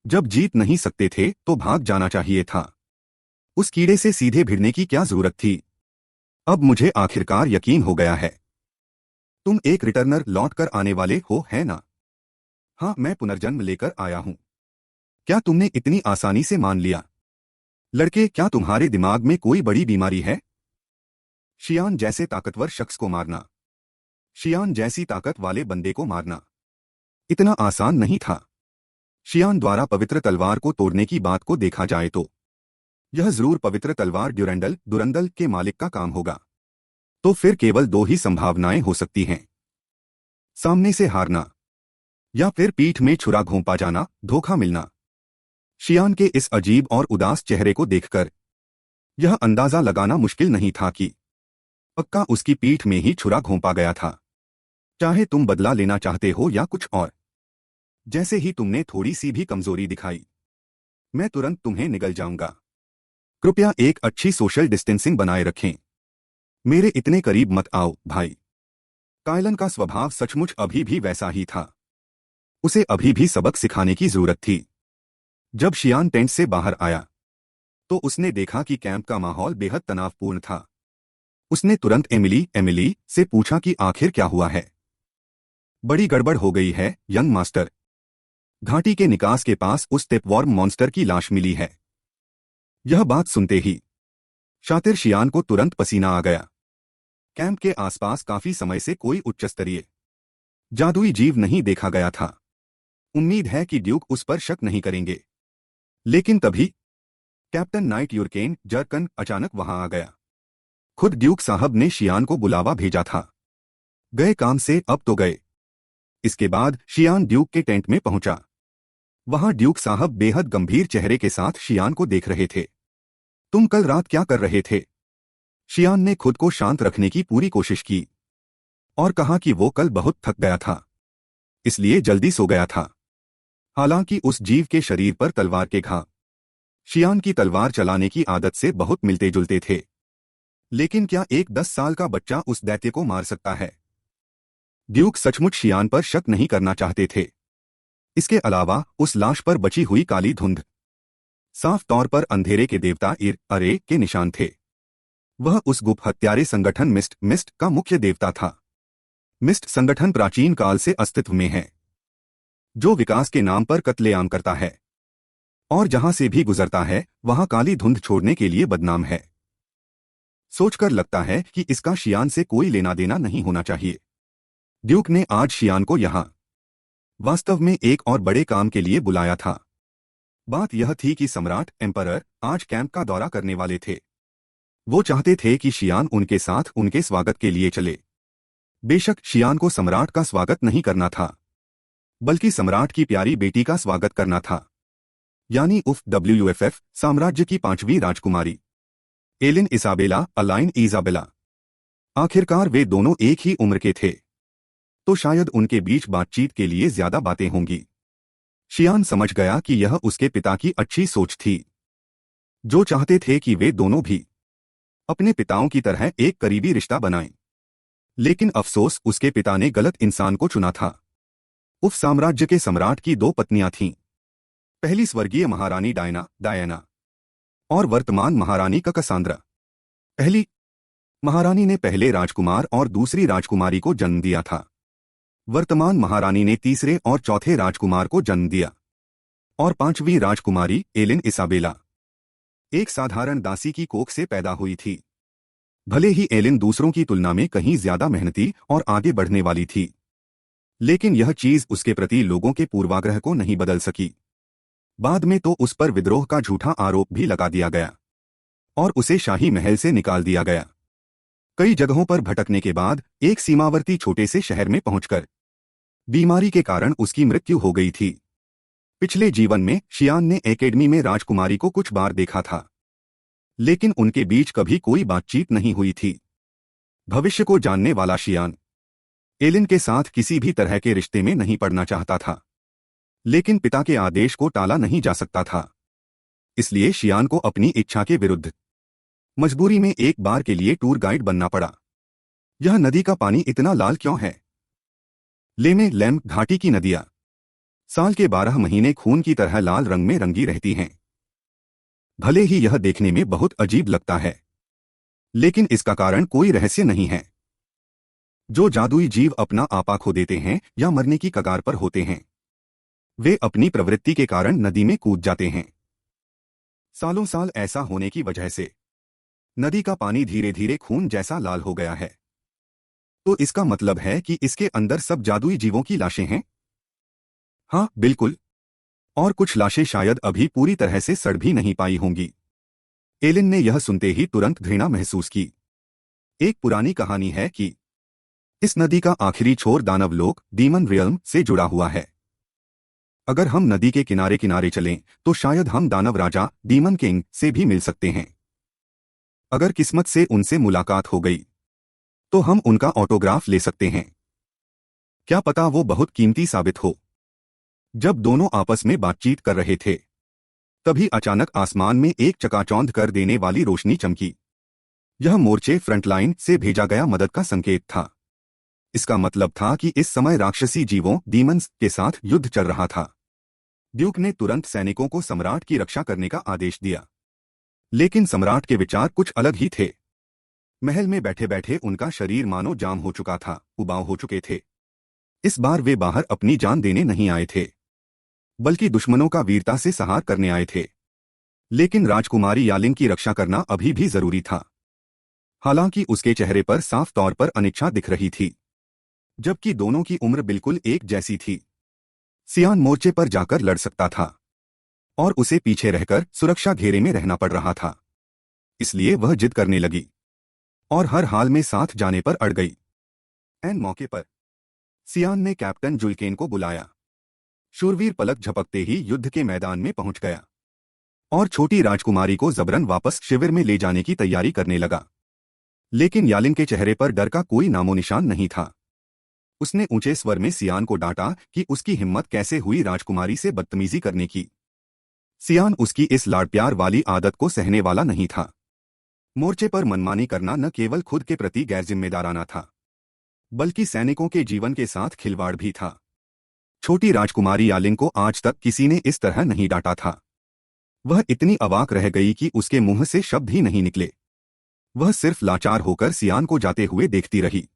जब जीत नहीं सकते थे तो भाग जाना चाहिए था। उस कीड़े से सीधे भिड़ने की क्या जरूरत थी? अब मुझे आखिरकार यकीन हो गया है। तुम एक रिटर्नर लौट कर आने वाले हो, है ना? हाँ, मैं पुनर्जन्म लेकर आया हूं। क्या तुमने इतनी आसानी से मान लिया? लड़के, क्या तुम्हारे दिमाग में कोई बड़ी बीमारी है? शियान जैसे ताकतवर शख्स को मारना, शियान जैसी ताकत वाले बंदे को मारना इतना आसान नहीं था। शियान द्वारा पवित्र तलवार को तोड़ने की बात को देखा जाए तो यह जरूर पवित्र तलवार दुरंदल के मालिक का काम होगा। तो फिर केवल दो ही संभावनाएं हो सकती हैं, सामने से हारना या फिर पीठ में छुरा घोंपा जाना, धोखा मिलना। शियान के इस अजीब और उदास चेहरे को देखकर यह अंदाजा लगाना मुश्किल नहीं था कि पक्का उसकी पीठ में ही छुरा घोंपा गया था। चाहे तुम बदला लेना चाहते हो या कुछ और, जैसे ही तुमने थोड़ी सी भी कमजोरी दिखाई, मैं तुरंत तुम्हें निगल जाऊंगा। कृपया एक अच्छी सोशल डिस्टेंसिंग बनाए रखें। मेरे इतने करीब मत आओ, भाई। कायलन का स्वभाव सचमुच अभी भी वैसा ही था। उसे अभी भी सबक सिखाने की जरूरत थी। जब शियान टेंट से बाहर आया तो उसने देखा कि कैंप का माहौल बेहद तनावपूर्ण था। उसने तुरंत एमिली से पूछा कि आखिर क्या हुआ है। बड़ी गड़बड़ हो गई है, यंग मास्टर। घाटी के निकास के पास उस टेपवॉर्म मॉन्स्टर की लाश मिली है। यह बात सुनते ही शातिर शियान को तुरंत पसीना आ गया। कैंप के आसपास काफी समय से कोई उच्चस्तरीय जादुई जीव नहीं देखा गया था। उम्मीद है कि ड्यूक उस पर शक नहीं करेंगे। लेकिन तभी कैप्टन नाइट यूरकेन जर्कन अचानक वहां आ गया। खुद ड्यूक साहब ने शियान को बुलावा भेजा था। गए काम से अब तो गए। इसके बाद शियान ड्यूक के टेंट में पहुंचा। वहां ड्यूक साहब बेहद गंभीर चेहरे के साथ शियान को देख रहे थे। तुम कल रात क्या कर रहे थे? शियान ने खुद को शांत रखने की पूरी कोशिश की और कहा कि वो कल बहुत थक गया था, इसलिए जल्दी सो गया था। हालांकि उस जीव के शरीर पर तलवार के घा शियान की तलवार चलाने की आदत से बहुत मिलते जुलते थे। लेकिन क्या एक 10 साल का बच्चा उस दैत्य को मार सकता है? ड्यूक सचमुच शियान पर शक नहीं करना चाहते थे। इसके अलावा उस लाश पर बची हुई काली धुंध साफ तौर पर अंधेरे के देवता इर अरे के निशान थे। वह उस गुप्त हत्यारे संगठन मिस्ट का मुख्य देवता था। मिस्ट संगठन प्राचीन काल से अस्तित्व में है, जो विकास के नाम पर कत्लेआम करता है और जहां से भी गुजरता है वहां काली धुंध छोड़ने के लिए बदनाम है। सोचकर लगता है कि इसका शियान से कोई लेना देना नहीं होना चाहिए। ड्यूक ने आज शियान को यहां वास्तव में एक और बड़े काम के लिए बुलाया था। बात यह थी कि सम्राट एम्परर आज कैंप का दौरा करने वाले थे। वो चाहते थे कि शियान उनके साथ उनके स्वागत के लिए चले। बेशक शियान को सम्राट का स्वागत नहीं करना था, बल्कि सम्राट की प्यारी बेटी का स्वागत करना था, यानी WUFF साम्राज्य की 5वीं राजकुमारी एलिन इसाबेला अलाइन इजाबेला। आखिरकार वे दोनों एक ही उम्र के थे, तो शायद उनके बीच बातचीत के लिए ज्यादा बातें होंगी। शियान समझ गया कि यह उसके पिता की अच्छी सोच थी, जो चाहते थे कि वे दोनों भी अपने पिताओं की तरह एक करीबी रिश्ता बनाएं। लेकिन अफसोस उसके पिता ने गलत इंसान को चुना था। उस साम्राज्य के सम्राट की 2 पत्नियां थीं। पहली स्वर्गीय महारानी डायना और वर्तमान महारानी कसांद्रा। पहली महारानी ने पहले राजकुमार और दूसरी राजकुमारी को जन्म दिया था। वर्तमान महारानी ने तीसरे और चौथे राजकुमार को जन्म दिया और 5वीं राजकुमारी एलिन इसाबेला एक साधारण दासी की कोख से पैदा हुई थी। भले ही एलिन दूसरों की तुलना में कहीं ज्यादा मेहनती और आगे बढ़ने वाली थी, लेकिन यह चीज उसके प्रति लोगों के पूर्वाग्रह को नहीं बदल सकी। बाद में तो उस पर विद्रोह का झूठा आरोप भी लगा दिया गया और उसे शाही महल से निकाल दिया गया। कई जगहों पर भटकने के बाद एक सीमावर्ती छोटे से शहर में पहुंचकर बीमारी के कारण उसकी मृत्यु हो गई थी। पिछले जीवन में शियान ने एकेडमी में राजकुमारी को कुछ बार देखा था, लेकिन उनके बीच कभी कोई बातचीत नहीं हुई थी। भविष्य को जानने वाला शियान एलिन के साथ किसी भी तरह के रिश्ते में नहीं पड़ना चाहता था, लेकिन पिता के आदेश को टाला नहीं जा सकता था। इसलिए शियान को अपनी इच्छा के विरुद्ध मजबूरी में एक बार के लिए टूर गाइड बनना पड़ा। यह नदी का पानी इतना लाल क्यों है? लेमे लैम घाटी की नदियां साल के 12 महीने खून की तरह लाल रंग में रंगी रहती हैं। भले ही यह देखने में बहुत अजीब लगता है, लेकिन इसका कारण कोई रहस्य नहीं है। जो जादुई जीव अपना आपा खो देते हैं या मरने की कगार पर होते हैं, वे अपनी प्रवृत्ति के कारण नदी में कूद जाते हैं। सालों साल ऐसा होने की वजह से नदी का पानी धीरे धीरे खून जैसा लाल हो गया है। तो इसका मतलब है कि इसके अंदर सब जादुई जीवों की लाशें हैं? हाँ, बिल्कुल। और कुछ लाशें शायद अभी पूरी तरह से सड़ भी नहीं पाई होंगी। एलिन ने यह सुनते ही तुरंत घृणा महसूस की। एक पुरानी कहानी है कि इस नदी का आखिरी छोर दानवलोक डीमन रियल्म से जुड़ा हुआ है। अगर हम नदी के किनारे किनारे चलें तो शायद हम दानव राजा डीमन किंग से भी मिल सकते हैं। अगर किस्मत से उनसे मुलाकात हो गई तो हम उनका ऑटोग्राफ ले सकते हैं। क्या पता वो बहुत कीमती साबित हो। जब दोनों आपस में बातचीत कर रहे थे, तभी अचानक आसमान में एक चकाचौंध कर देने वाली रोशनी चमकी। यह मोर्चे फ्रंटलाइन से भेजा गया मदद का संकेत था। इसका मतलब था कि इस समय राक्षसी जीवों डीमंस के साथ युद्ध चल रहा था। ड्यूक ने तुरंत सैनिकों को सम्राट की रक्षा करने का आदेश दिया, लेकिन सम्राट के विचार कुछ अलग ही थे। महल में बैठे बैठे उनका शरीर मानो जाम हो चुका था, उबाऊ हो चुके थे। इस बार वे बाहर अपनी जान देने नहीं आए थे, बल्कि दुश्मनों का वीरता से सहार करने आए थे। लेकिन राजकुमारी यालिन की रक्षा करना अभी भी जरूरी था। हालांकि उसके चेहरे पर साफ तौर पर अनिच्छा दिख रही थी, जबकि दोनों की उम्र बिल्कुल एक जैसी थी। सियान मोर्चे पर जाकर लड़ सकता था और उसे पीछे रहकर सुरक्षा घेरे में रहना पड़ रहा था। इसलिए वह जिद करने लगी और हर हाल में साथ जाने पर अड़ गई। एन मौके पर सियान ने कैप्टन जुल्केन को बुलाया। शूरवीर पलक झपकते ही युद्ध के मैदान में पहुंच गया और छोटी राजकुमारी को जबरन वापस शिविर में ले जाने की तैयारी करने लगा। लेकिन यालिन के चेहरे पर डर का कोई नामोनिशान नहीं था। उसने ऊंचे स्वर में सियान को डांटा कि उसकी हिम्मत कैसे हुई राजकुमारी से बदतमीजी करने की। सियान उसकी इस लाड़ प्यार वाली आदत को सहने वाला नहीं था। मोर्चे पर मनमानी करना न केवल खुद के प्रति गैर जिम्मेदाराना था, बल्कि सैनिकों के जीवन के साथ खिलवाड़ भी था। छोटी राजकुमारी यालिन को आज तक किसी ने इस तरह नहीं डांटा था। वह इतनी अवाक रह गई कि उसके मुंह से शब्द ही नहीं निकले। वह सिर्फ लाचार होकर सियान को जाते हुए देखती रही।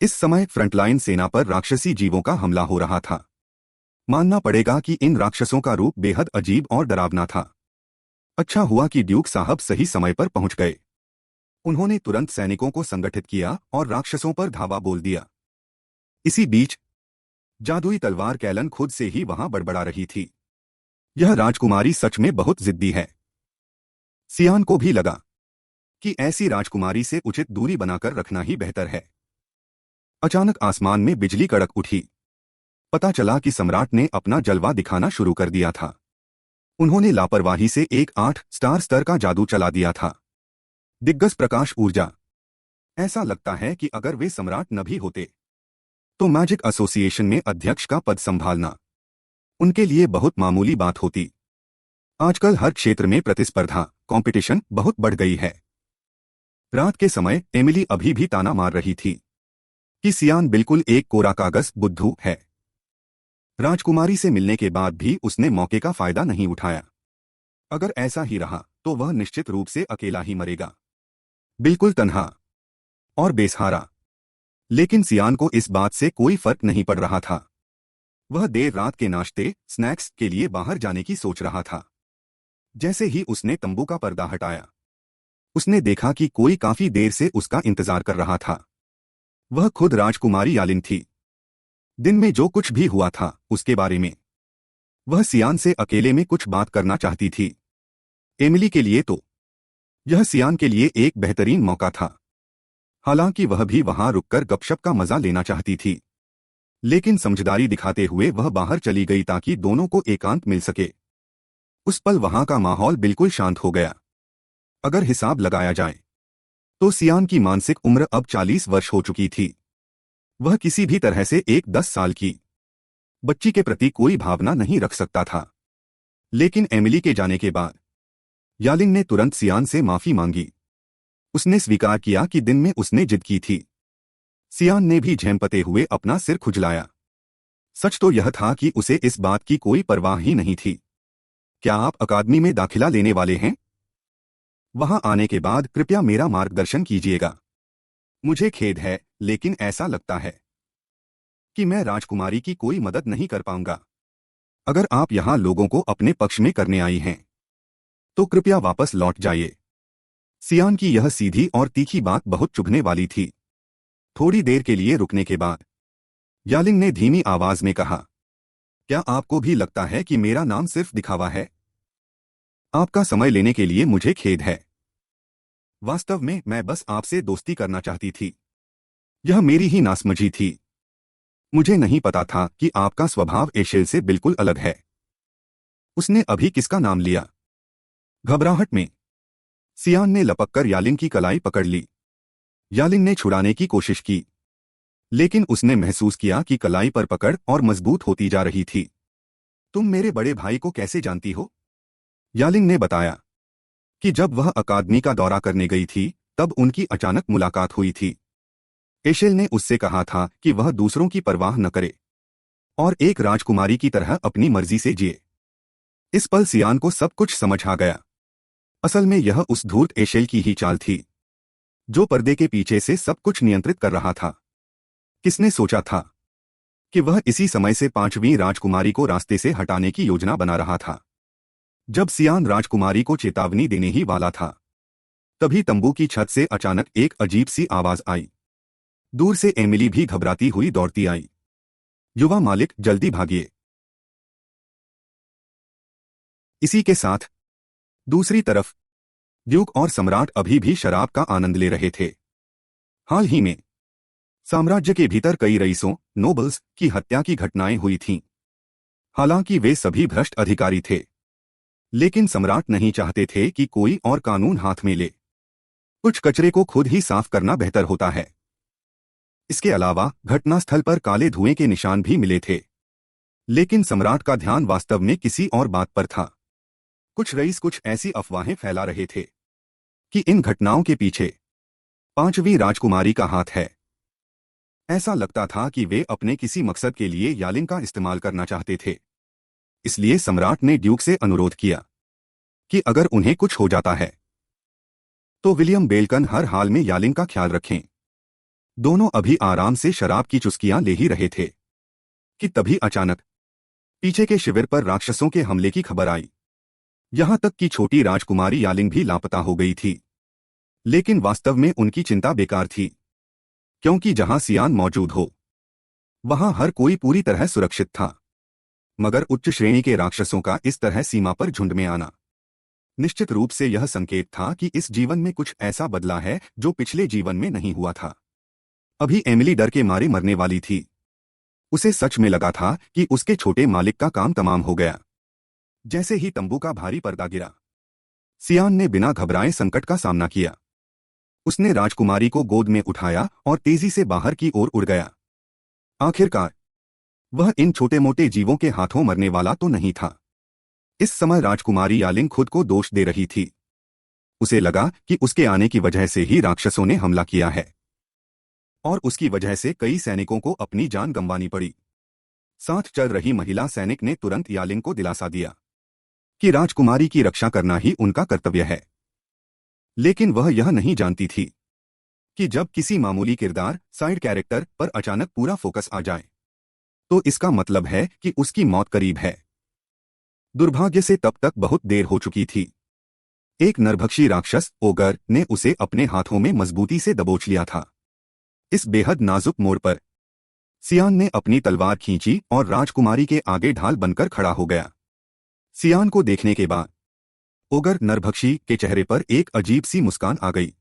इस समय फ्रंटलाइन सेना पर राक्षसी जीवों का हमला हो रहा था। मानना पड़ेगा कि इन राक्षसों का रूप बेहद अजीब और डरावना था। अच्छा हुआ कि ड्यूक साहब सही समय पर पहुंच गए। उन्होंने तुरंत सैनिकों को संगठित किया और राक्षसों पर धावा बोल दिया। इसी बीच जादुई तलवार कैलन खुद से ही वहां बड़बड़ा रही थी। यह राजकुमारी सच में बहुत जिद्दी है। सियान को भी लगा कि ऐसी राजकुमारी से उचित दूरी बनाकर रखना ही बेहतर है। अचानक आसमान में बिजली कड़क उठी। पता चला कि सम्राट ने अपना जलवा दिखाना शुरू कर दिया था। उन्होंने लापरवाही से एक 8 स्टार स्तर का जादू चला दिया था। दिग्गज प्रकाश ऊर्जा। ऐसा लगता है कि अगर वे सम्राट न भी होते तो मैजिक एसोसिएशन में अध्यक्ष का पद संभालना उनके लिए बहुत मामूली बात होती। आजकल हर क्षेत्र में प्रतिस्पर्धा कंपटीशन बहुत बढ़ गई है। रात के समय एमिली अभी भी ताना मार रही थी कि सियान बिल्कुल एक कोरा कागज बुद्धू है। राजकुमारी से मिलने के बाद भी उसने मौके का फायदा नहीं उठाया। अगर ऐसा ही रहा तो वह निश्चित रूप से अकेला ही मरेगा, बिल्कुल तन्हा और बेसहारा। लेकिन सियान को इस बात से कोई फर्क नहीं पड़ रहा था। वह देर रात के नाश्ते स्नैक्स के लिए बाहर जाने की सोच रहा था। जैसे ही उसने तंबू का पर्दा हटाया, उसने देखा कि कोई काफी देर से उसका इंतजार कर रहा था। वह खुद राजकुमारी यालिन थी। दिन में जो कुछ भी हुआ था उसके बारे में वह सियान से अकेले में कुछ बात करना चाहती थी। एमिली के लिए तो यह सियान के लिए एक बेहतरीन मौका था। हालांकि वह भी वहां रुककर गपशप का मजा लेना चाहती थी, लेकिन समझदारी दिखाते हुए वह बाहर चली गई ताकि दोनों को एकांत मिल सके। उस पल वहां का माहौल बिल्कुल शांत हो गया। अगर हिसाब लगाया जाए तो सियान की मानसिक उम्र अब 40 वर्ष हो चुकी थी। वह किसी भी तरह से एक 10 साल की बच्ची के प्रति कोई भावना नहीं रख सकता था। लेकिन एमिली के जाने के बाद यालिन ने तुरंत सियान से माफी मांगी। उसने स्वीकार किया कि दिन में उसने जिद की थी। सियान ने भी झेंपते हुए अपना सिर खुजलाया। सच तो यह था कि उसे इस बात की कोई परवाह ही नहीं थी। क्या आप अकादमी में दाखिला लेने वाले हैं? वहां आने के बाद कृपया मेरा मार्गदर्शन कीजिएगा। मुझे खेद है, लेकिन ऐसा लगता है कि मैं राजकुमारी की कोई मदद नहीं कर पाऊंगा। अगर आप यहां लोगों को अपने पक्ष में करने आई हैं तो कृपया वापस लौट जाइए। सियान की यह सीधी और तीखी बात बहुत चुभने वाली थी। थोड़ी देर के लिए रुकने के बाद यालिन ने धीमी आवाज में कहा, क्या आपको भी लगता है कि मेरा नाम सिर्फ दिखावा है? आपका समय लेने के लिए मुझे खेद है। वास्तव में मैं बस आपसे दोस्ती करना चाहती थी। यह मेरी ही नासमझी थी। मुझे नहीं पता था कि आपका स्वभाव एशेल से बिल्कुल अलग है। उसने अभी किसका नाम लिया? घबराहट में सियान ने लपककर यालिन की कलाई पकड़ ली। यालिन ने छुड़ाने की कोशिश की, लेकिन उसने महसूस किया कि कलाई पर पकड़ और मजबूत होती जा रही थी। तुम मेरे बड़े भाई को कैसे जानती हो? यालिन ने बताया कि जब वह अकादमी का दौरा करने गई थी तब उनकी अचानक मुलाकात हुई थी। एशेल ने उससे कहा था कि वह दूसरों की परवाह न करे और एक राजकुमारी की तरह अपनी मर्जी से जिए। इस पल सियान को सब कुछ समझ आ गया। असल में यह उस धूर्त एशेल की ही चाल थी जो पर्दे के पीछे से सब कुछ नियंत्रित कर रहा था। किसने सोचा था कि वह इसी समय से 5वीं राजकुमारी को रास्ते से हटाने की योजना बना रहा था? जब सियान राजकुमारी को चेतावनी देने ही वाला था, तभी तंबू की छत से अचानक एक अजीब सी आवाज आई। दूर से एमिली भी घबराती हुई दौड़ती आई। युवा मालिक, जल्दी भागिए। इसी के साथ दूसरी तरफ ड्यूक और सम्राट अभी भी शराब का आनंद ले रहे थे। हाल ही में साम्राज्य के भीतर कई रईसों, नोबल्स की हत्या की घटनाएं हुई थीं। हालांकि वे सभी भ्रष्ट अधिकारी थे, लेकिन सम्राट नहीं चाहते थे कि कोई और कानून हाथ में ले। कुछ कचरे को खुद ही साफ करना बेहतर होता है। इसके अलावा घटनास्थल पर काले धुएं के निशान भी मिले थे, लेकिन सम्राट का ध्यान वास्तव में किसी और बात पर था। कुछ रईस कुछ ऐसी अफवाहें फैला रहे थे कि इन घटनाओं के पीछे पांचवी राजकुमारी का हाथ है। ऐसा लगता था कि वे अपने किसी मकसद के लिए यालिंग का इस्तेमाल करना चाहते थे। इसलिए सम्राट ने ड्यूक से अनुरोध किया कि अगर उन्हें कुछ हो जाता है तो विलियम बेलकन हर हाल में यालिंग का ख्याल रखें। दोनों अभी आराम से शराब की चुस्कियां ले ही रहे थे कि तभी अचानक पीछे के शिविर पर राक्षसों के हमले की खबर आई। यहां तक कि छोटी राजकुमारी यालिंग भी लापता हो गई थी। लेकिन वास्तव में उनकी चिंता बेकार थी, क्योंकि जहां सियान मौजूद हो वहां हर कोई पूरी तरह सुरक्षित था। मगर उच्च श्रेणी के राक्षसों का इस तरह सीमा पर झुंड में आना निश्चित रूप से यह संकेत था कि इस जीवन में कुछ ऐसा बदला है जो पिछले जीवन में नहीं हुआ था। अभी एमिली डर के मारे मरने वाली थी। उसे सच में लगा था कि उसके छोटे मालिक का काम तमाम हो गया। जैसे ही तंबू का भारी पर्दा गिरा, सियान ने बिना घबराए संकट का सामना किया। उसने राजकुमारी को गोद में उठाया और तेजी से बाहर की ओर उड़ गया। आखिरकार वह इन छोटे मोटे जीवों के हाथों मरने वाला तो नहीं था। इस समय राजकुमारी यालिंग खुद को दोष दे रही थी। उसे लगा कि उसके आने की वजह से ही राक्षसों ने हमला किया है और उसकी वजह से कई सैनिकों को अपनी जान गंवानी पड़ी। साथ चल रही महिला सैनिक ने तुरंत यालिंग को दिलासा दिया कि राजकुमारी की रक्षा करना ही उनका कर्तव्य है। लेकिन वह यह नहीं जानती थी कि जब किसी मामूली किरदार साइड कैरेक्टर पर अचानक पूरा फोकस आ जाए तो इसका मतलब है कि उसकी मौत करीब है। दुर्भाग्य से तब तक बहुत देर हो चुकी थी। एक नरभक्षी राक्षस ओगर ने उसे अपने हाथों में मजबूती से दबोच लिया था। इस बेहद नाजुक मोड़ पर सियान ने अपनी तलवार खींची और राजकुमारी के आगे ढाल बनकर खड़ा हो गया। सियान को देखने के बाद ओगर नरभक्षी के चेहरे पर एक अजीब सी मुस्कान आ गई।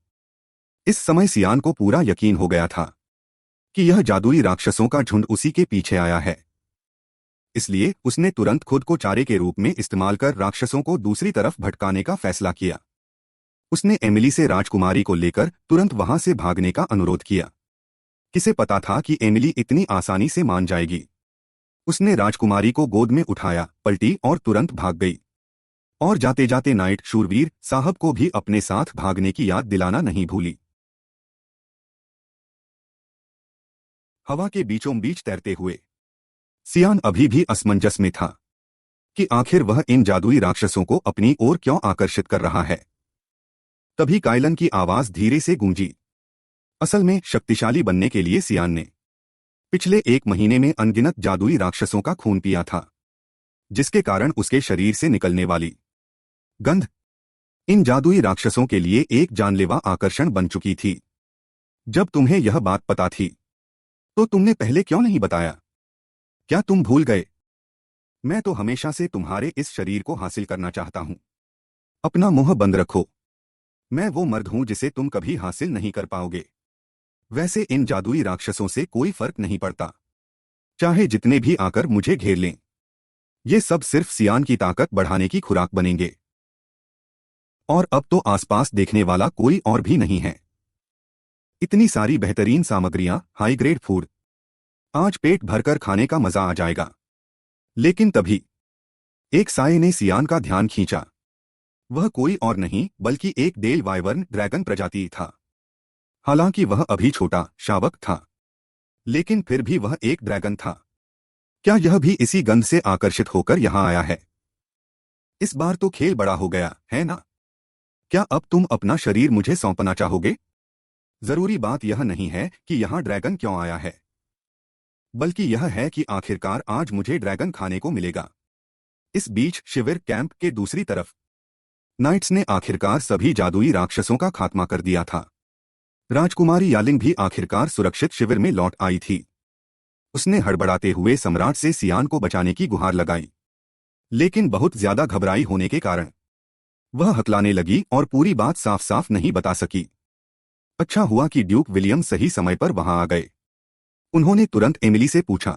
इस समय सियान को पूरा यकीन हो गया था कि यह जादुई राक्षसों का झुंड उसी के पीछे आया है। इसलिए उसने तुरंत खुद को चारे के रूप में इस्तेमाल कर राक्षसों को दूसरी तरफ भटकाने का फैसला किया। उसने एमिली से राजकुमारी को लेकर तुरंत वहां से भागने का अनुरोध किया। किसे पता था कि एमिली इतनी आसानी से मान जाएगी। उसने राजकुमारी को गोद में उठाया, पलटी और तुरंत भाग गई। और जाते जाते नाइट शूरवीर साहब को भी अपने साथ भागने की याद दिलाना नहीं भूली। हवा के बीचों बीच तैरते हुए सियान अभी भी असमंजस में था कि आखिर वह इन जादुई राक्षसों को अपनी ओर क्यों आकर्षित कर रहा है। तभी कायलन की आवाज धीरे से गूंजी। असल में शक्तिशाली बनने के लिए सियान ने पिछले 1 महीने में अनगिनत जादुई राक्षसों का खून पिया था, जिसके कारण उसके शरीर से निकलने वाली गंध इन जादुई राक्षसों के लिए एक जानलेवा आकर्षण बन चुकी थी। जब तुम्हें यह बात पता थी तो तुमने पहले क्यों नहीं बताया? क्या तुम भूल गए? मैं तो हमेशा से तुम्हारे इस शरीर को हासिल करना चाहता हूं। अपना मुंह बंद रखो। मैं वो मर्द हूं जिसे तुम कभी हासिल नहीं कर पाओगे। वैसे इन जादुई राक्षसों से कोई फर्क नहीं पड़ता, चाहे जितने भी आकर मुझे घेर लें। ये सब सिर्फ सियान की ताकत बढ़ाने की खुराक बनेंगे। और अब तो आसपास देखने वाला कोई और भी नहीं है। इतनी सारी बेहतरीन सामग्रियां, हाई ग्रेड फूड, आज पेट भरकर खाने का मजा आ जाएगा। लेकिन तभी एक साये ने सियान का ध्यान खींचा। वह कोई और नहीं बल्कि एक डेल वाइवर्न ड्रैगन प्रजाति था। हालांकि वह अभी छोटा शावक था, लेकिन फिर भी वह एक ड्रैगन था। क्या यह भी इसी गंध से आकर्षित होकर यहां आया है? इस बार तो खेल बड़ा हो गया है ना? क्या अब तुम अपना शरीर मुझे सौंपना चाहोगे? जरूरी बात यह नहीं है कि यहां ड्रैगन क्यों आया है, बल्कि यह है कि आखिरकार आज मुझे ड्रैगन खाने को मिलेगा। इस बीच शिविर कैंप के दूसरी तरफ नाइट्स ने आखिरकार सभी जादुई राक्षसों का खात्मा कर दिया था। राजकुमारी यालिंग भी आखिरकार सुरक्षित शिविर में लौट आई थी। उसने हड़बड़ाते हुए सम्राट से सियान को बचाने की गुहार लगाई, लेकिन बहुत ज्यादा घबराई होने के कारण वह हकलाने लगी और पूरी बात साफ साफ नहीं बता सकी। अच्छा हुआ कि ड्यूक विलियम सही समय पर वहां आ गए। उन्होंने तुरंत एमिली से पूछा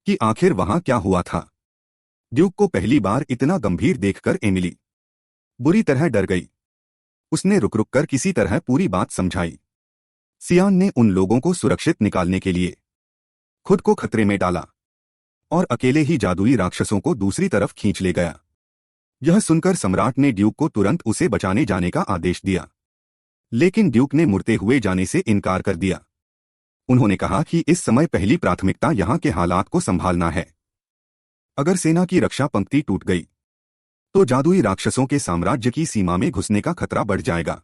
कि आखिर वहां क्या हुआ था। ड्यूक को पहली बार इतना गंभीर देखकर एमिली बुरी तरह डर गई। उसने रुक रुक कर किसी तरह पूरी बात समझाई। सियान ने उन लोगों को सुरक्षित निकालने के लिए खुद को खतरे में डाला और अकेले ही जादुई राक्षसों को दूसरी तरफ खींच ले गया। यह सुनकर सम्राट ने ड्यूक को तुरंत उसे बचाने जाने का आदेश दिया, लेकिन ड्यूक ने मुड़ते हुए जाने से इनकार कर दिया। उन्होंने कहा कि इस समय पहली प्राथमिकता यहां के हालात को संभालना है। अगर सेना की रक्षा पंक्ति टूट गई तो जादुई राक्षसों के साम्राज्य की सीमा में घुसने का खतरा बढ़ जाएगा।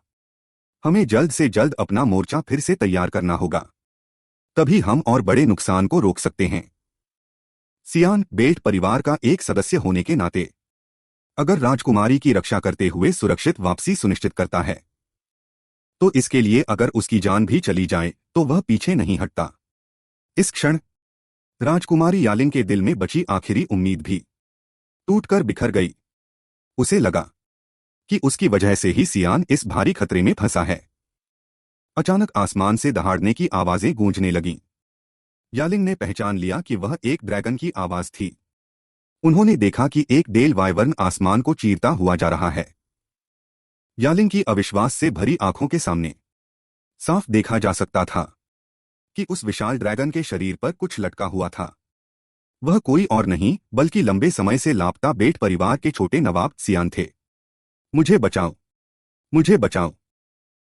हमें जल्द से जल्द अपना मोर्चा फिर से तैयार करना होगा, तभी हम और बड़े नुकसान को रोक सकते हैं। सियान बेल्ट परिवार का एक सदस्य होने के नाते अगर राजकुमारी की रक्षा करते हुए सुरक्षित वापसी सुनिश्चित करता है तो इसके लिए अगर उसकी जान भी चली जाए तो वह पीछे नहीं हटता। इस क्षण राजकुमारी यालिन के दिल में बची आखिरी उम्मीद भी टूटकर बिखर गई। उसे लगा कि उसकी वजह से ही सियान इस भारी खतरे में फंसा है। अचानक आसमान से दहाड़ने की आवाजें गूंजने लगीं। यालिन ने पहचान लिया कि वह एक ड्रैगन की आवाज थी। उन्होंने देखा कि एक डेल वाइवर्न आसमान को चीरता हुआ जा रहा है। यालिन की अविश्वास से भरी आंखों के सामने साफ देखा जा सकता था कि उस विशाल ड्रैगन के शरीर पर कुछ लटका हुआ था। वह कोई और नहीं बल्कि लंबे समय से लापता बेट परिवार के छोटे नवाब सियान थे। मुझे बचाओ, मुझे बचाओ।